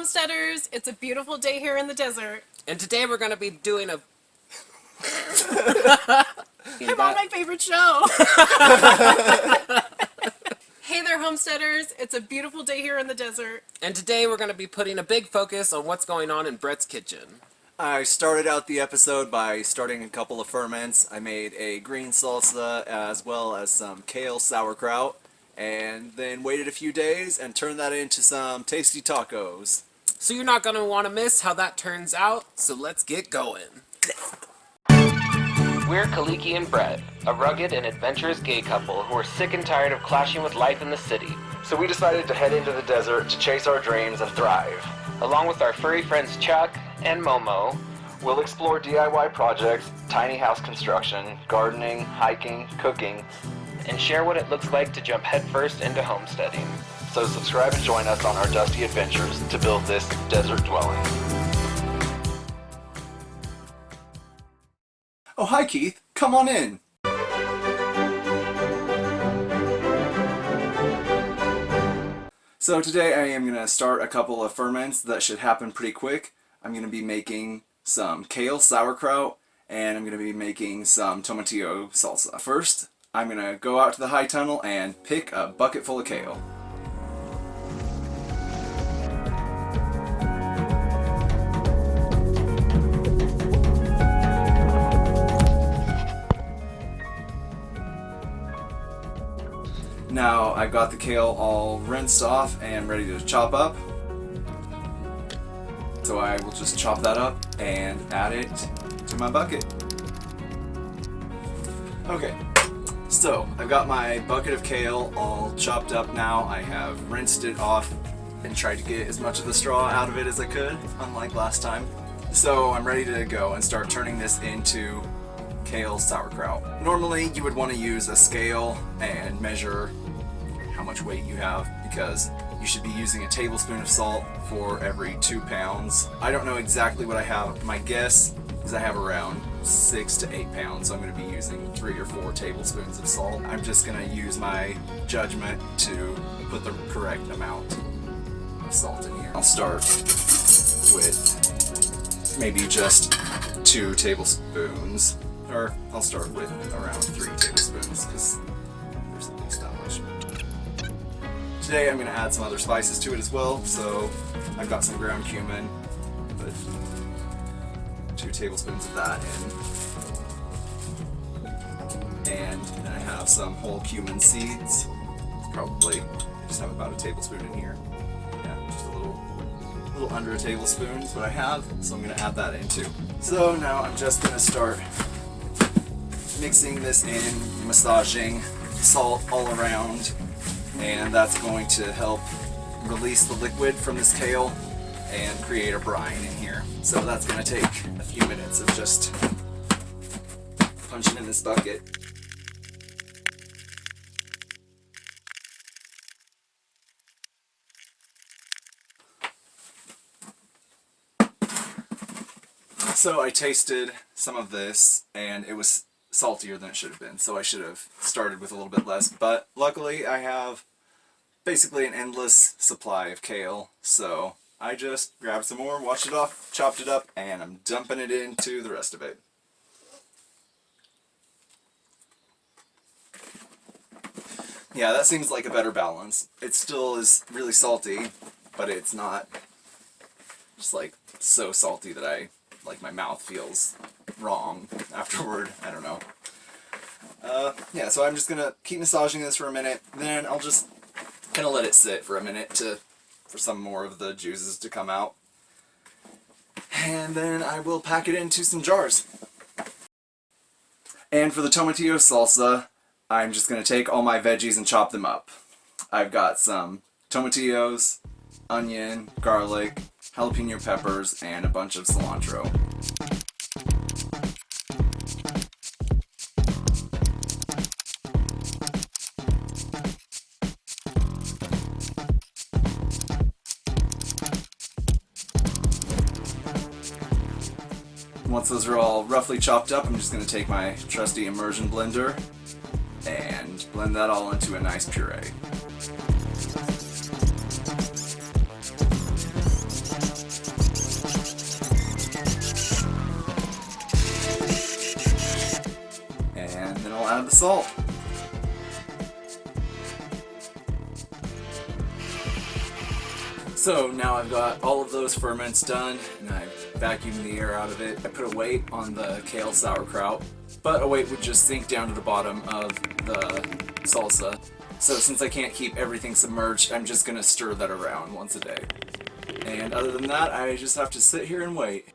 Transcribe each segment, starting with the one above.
homesteaders, it's a beautiful day here in the desert. And today we're going to be doing a... I'm on my favorite show. Hey there, homesteaders, it's a beautiful day here in the desert. And today we're going to be putting a big focus on what's going on in Bret's kitchen. I started out the episode by starting a couple of ferments. I made a green salsa as well as some kale sauerkraut, and then waited a few days and turned that into some tasty tacos. So you're not going to want to miss how that turns out, so let's get going. We're Kaliki and Bret, a rugged and adventurous gay couple who are sick and tired of clashing with life in the city. So we decided to head into the desert to chase our dreams and thrive. Along with our furry friends Chuck and Momo, We'll explore DIY projects, tiny house construction, gardening, hiking, cooking, and share what it looks like to jump headfirst into homesteading. so subscribe and join us on our dusty adventures to build this desert dwelling. Oh, hi Keith, come on in. So today I am going to start a couple of ferments that should happen pretty quick. I'm going to be making some kale sauerkraut, and I'm going to be making some tomatillo salsa. First, I'm going to go out to the high tunnel and pick a bucket full of kale. Now I've got the kale all rinsed off and ready to chop up. So I will just chop that up and add it to my bucket. Okay, so I've got my bucket of kale all chopped up now. I have rinsed it off and tried to get as much of the straw out of it as I could, unlike last time. So I'm ready to go and start turning this into kale sauerkraut. Normally you would want to use a scale and measure how much weight you have, because you should be using a tablespoon of salt for every 2 pounds. I don't know exactly what I have. My guess is I have around 6 to 8 pounds, so I'm going to be using 3 or 4 tablespoons of salt. I'm just going to use my judgment to put the correct amount of salt in here. I'll start with maybe just 2 tablespoons, or I'll start with around 3 tablespoons, because there's at least that much. Today I'm going to add some other spices to it as well, so I've got some ground cumin, put 2 tablespoons of that in, and then I have some whole cumin seeds, probably, I just have about a tablespoon in here, yeah, just a little under a tablespoon is what I have, so I'm going to add that in too. So now I'm just going to start mixing this in, massaging salt all around, and that's going to help release the liquid from this kale and create a brine in here. So that's going to take a few minutes of just punching in this bucket. So I tasted some of this, and it was saltier than it should have been, so I should have started with a little bit less, but luckily I have basically an endless supply of kale, so I just grabbed some more, washed it off, chopped it up, and I'm dumping it into the rest of it. Yeah, that seems like a better balance. It still is really salty, but it's not just like so salty that my mouth feels wrong afterward. I don't know. Yeah, so I'm just gonna keep massaging this for a minute, then I'll just kind of let it sit for a minute for some more of the juices to come out. And then I will pack it into some jars. And for the tomatillo salsa, I'm just gonna take all my veggies and chop them up. I've got some tomatillos, onion, garlic, jalapeno peppers, and a bunch of cilantro. Once those are all roughly chopped up, I'm just going to take my trusty immersion blender and blend that all into a nice puree. salt. So now I've got all of those ferments done, and I vacuumed the air out of it. I put a weight on the kale sauerkraut, but a weight would just sink down to the bottom of the salsa. So since I can't keep everything submerged, I'm just gonna stir that around once a day. And other than that, I just have to sit here and wait.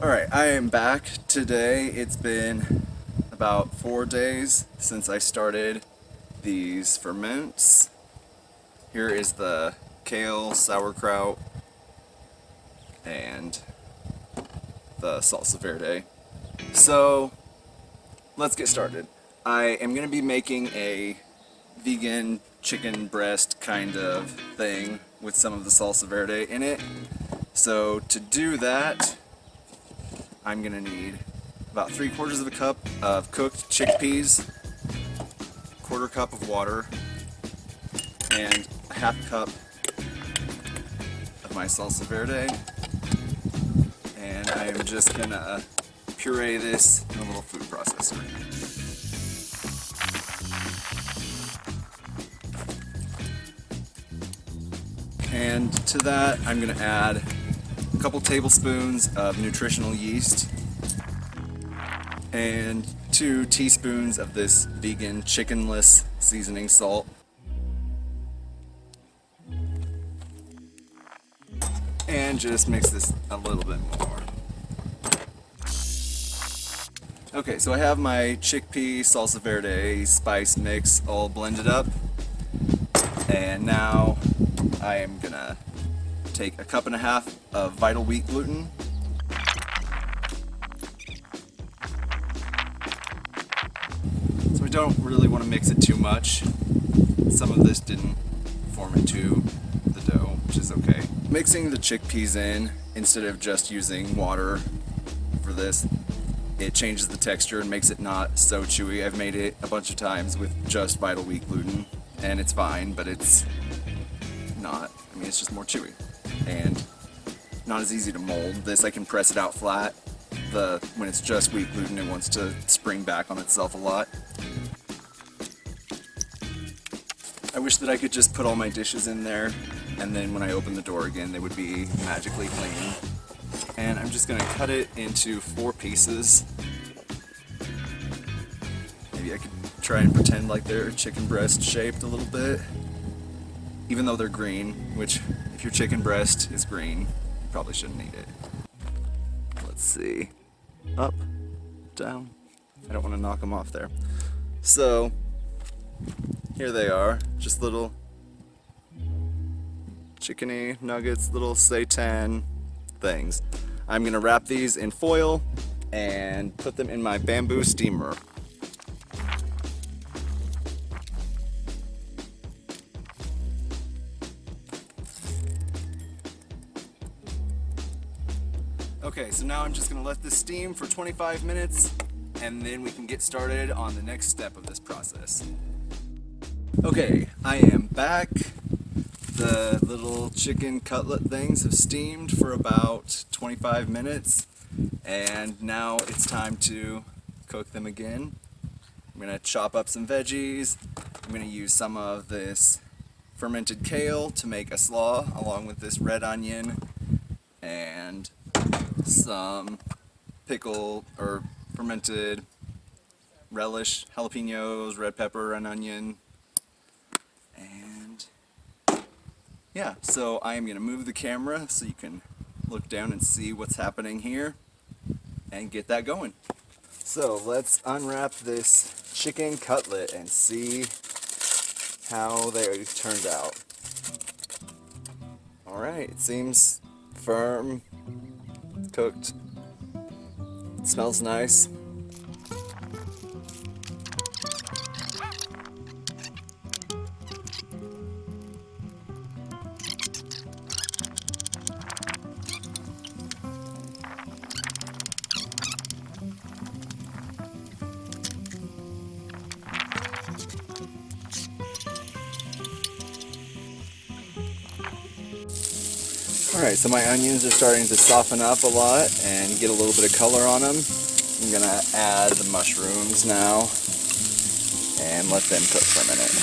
Alright, I am back today. It's been about 4 days since I started these ferments. Here is the kale sauerkraut and the Salsa Verde. So let's get started. I am going to be making a vegan chicken breast kind of thing with some of the Salsa Verde in it. So to do that, I'm going to need about 3/4 of a cup of cooked chickpeas, 1/4 cup of water, and a 1/2 cup of my Salsa Verde. And I am just gonna puree this in a little food processor. And to that, I'm gonna add a couple tablespoons of nutritional yeast and 2 teaspoons of this vegan chickenless seasoning salt. And just mix this a little bit more. Okay, so I have my chickpea Salsa Verde spice mix all blended up. And now I am gonna take 1.5 cups of vital wheat gluten. So I don't really want to mix it too much. Some of this didn't form into the dough, which is okay. Mixing the chickpeas in instead of just using water for this, it changes the texture and makes it not so chewy. I've made it a bunch of times with just vital wheat gluten and it's fine, but it's not. I mean, it's just more chewy and not as easy to mold. This, I can press it out flat. When it's just wheat gluten, it wants to spring back on itself a lot. I wish that I could just put all my dishes in there and then when I open the door again, they would be magically clean. And I'm just gonna cut it into 4 pieces. Maybe I could try and pretend like they're chicken breast shaped a little bit. Even though they're green, which if your chicken breast is green, you probably shouldn't eat it. Let's see. Up, down. I don't want to knock them off there. So, here they are. Just little chickeny nuggets, little seitan things. I'm going to wrap these in foil and put them in my bamboo steamer. Okay, so now I'm just going to let this steam for 25 minutes and then we can get started on the next step of this process. Okay, I am back. The little chicken cutlet things have steamed for about 25 minutes and now it's time to cook them again. I'm going to chop up some veggies. I'm going to use some of this fermented kale to make a slaw along with this red onion and some pickle or fermented relish, jalapenos, red pepper, and onion. And yeah, so I am going to move the camera so you can look down and see what's happening here and get that going. So let's unwrap this chicken cutlet and see how they turned out. Alright, it seems firm, cooked, it smells nice. Alright, so my onions are starting to soften up a lot and get a little bit of color on them. I'm gonna add the mushrooms now and let them cook for a minute.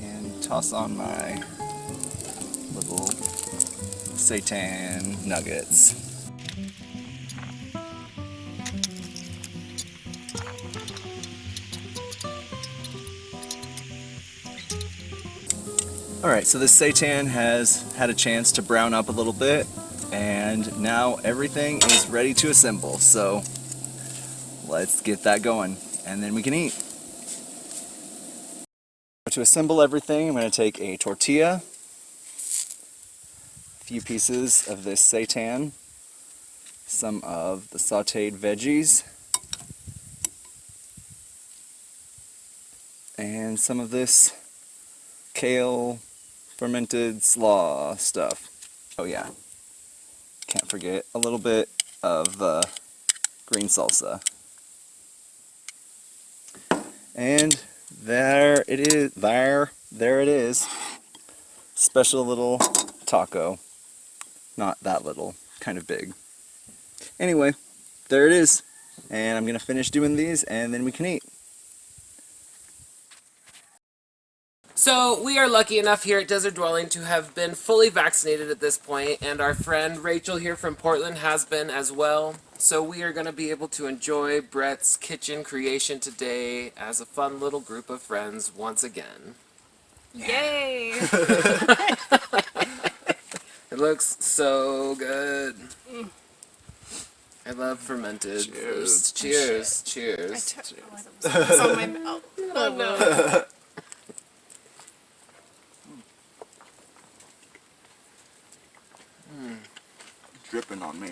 And toss on my little seitan nuggets. Alright, so this seitan has had a chance to brown up a little bit, and now everything is ready to assemble, so let's get that going, and then we can eat. To assemble everything, I'm going to take a tortilla, a few pieces of this seitan, some of the sauteed veggies, and some of this kale fermented slaw stuff. Oh yeah, can't forget a little bit of green salsa. And there it is. There it is. Special little taco. Not that little, kind of big. Anyway, there it is. And I'm gonna finish doing these and then we can eat. So we are lucky enough here at Desert Dwelling to have been fully vaccinated at this point, and our friend Rachel here from Portland has been as well. So we are going to be able to enjoy Bret's kitchen creation today as a fun little group of friends once again. Yay! It looks so good. I love fermented foods. Cheers. Cheers. It's on my mouth. Oh no. Dripping on me.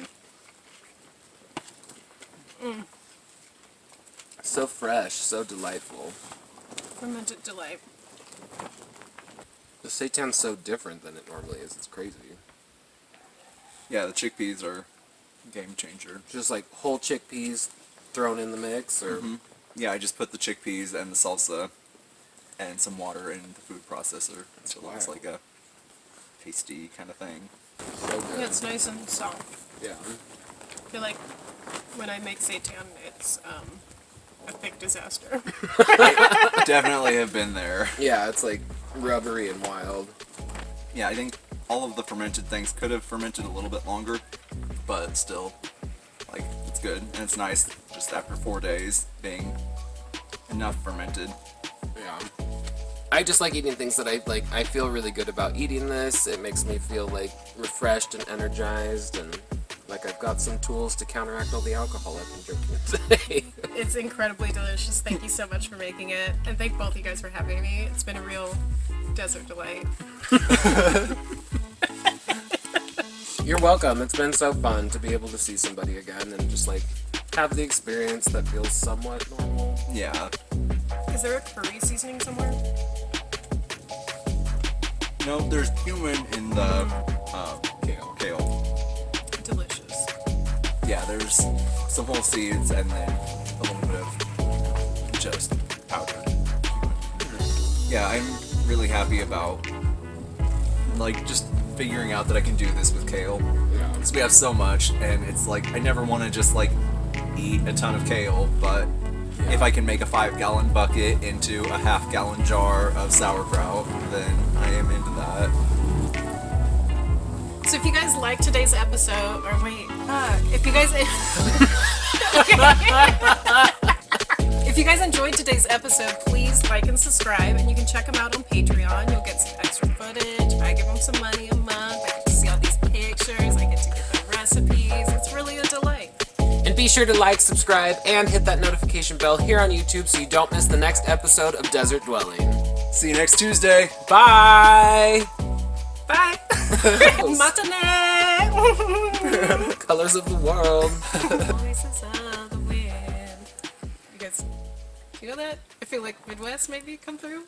So fresh, so delightful. Fermented delight. The seitan's so different than it normally is. It's crazy. Yeah, the chickpeas are game changer. Just like whole chickpeas thrown in the mix, or Yeah, I just put the chickpeas and the salsa and some water in the food processor. So it looks like a pasty kind of thing. so good. Yeah, it's nice and soft. Yeah. I feel like when I make seitan, it's a thick disaster. Definitely have been there. Yeah, it's like rubbery and wild. Yeah, I think all of the fermented things could have fermented a little bit longer, but still, like, it's good. And it's nice just after 4 days being enough fermented. Yeah. I just like eating things that I like. I feel really good about eating this. It makes me feel like refreshed and energized, and like I've got some tools to counteract all the alcohol I've been drinking today. It's incredibly delicious. Thank you so much for making it. And thank both you guys for having me. It's been a real desert delight. You're welcome. It's been so fun to be able to see somebody again and just like have the experience that feels somewhat normal. Yeah. Is there a curry seasoning somewhere? No, there's cumin in the kale. Delicious. Yeah, there's some whole seeds and then a little bit of just powdered cumin. Yeah, I'm really happy about like just figuring out that I can do this with kale. Yeah. Because we have so much, and it's like I never want to just like eat a ton of kale, but if I can make a 5-gallon bucket into a half-gallon jar of sauerkraut, then I am into that. So if you guys like today's episode, or wait, if you guys if you guys enjoyed today's episode, please like and subscribe, and you can check them out on Patreon. You'll get some extra footage. I give them some money a month. I get to see all these pictures. I get to get the recipes. It's really a delight. And be sure to like, subscribe, and hit that notification bell here on YouTube so you don't miss the next episode of Desert Dwelling. See you next Tuesday. Bye! Bye. Matane. Colors of the world. Voices of the wind. You guys feel that? I feel like Midwest maybe come through.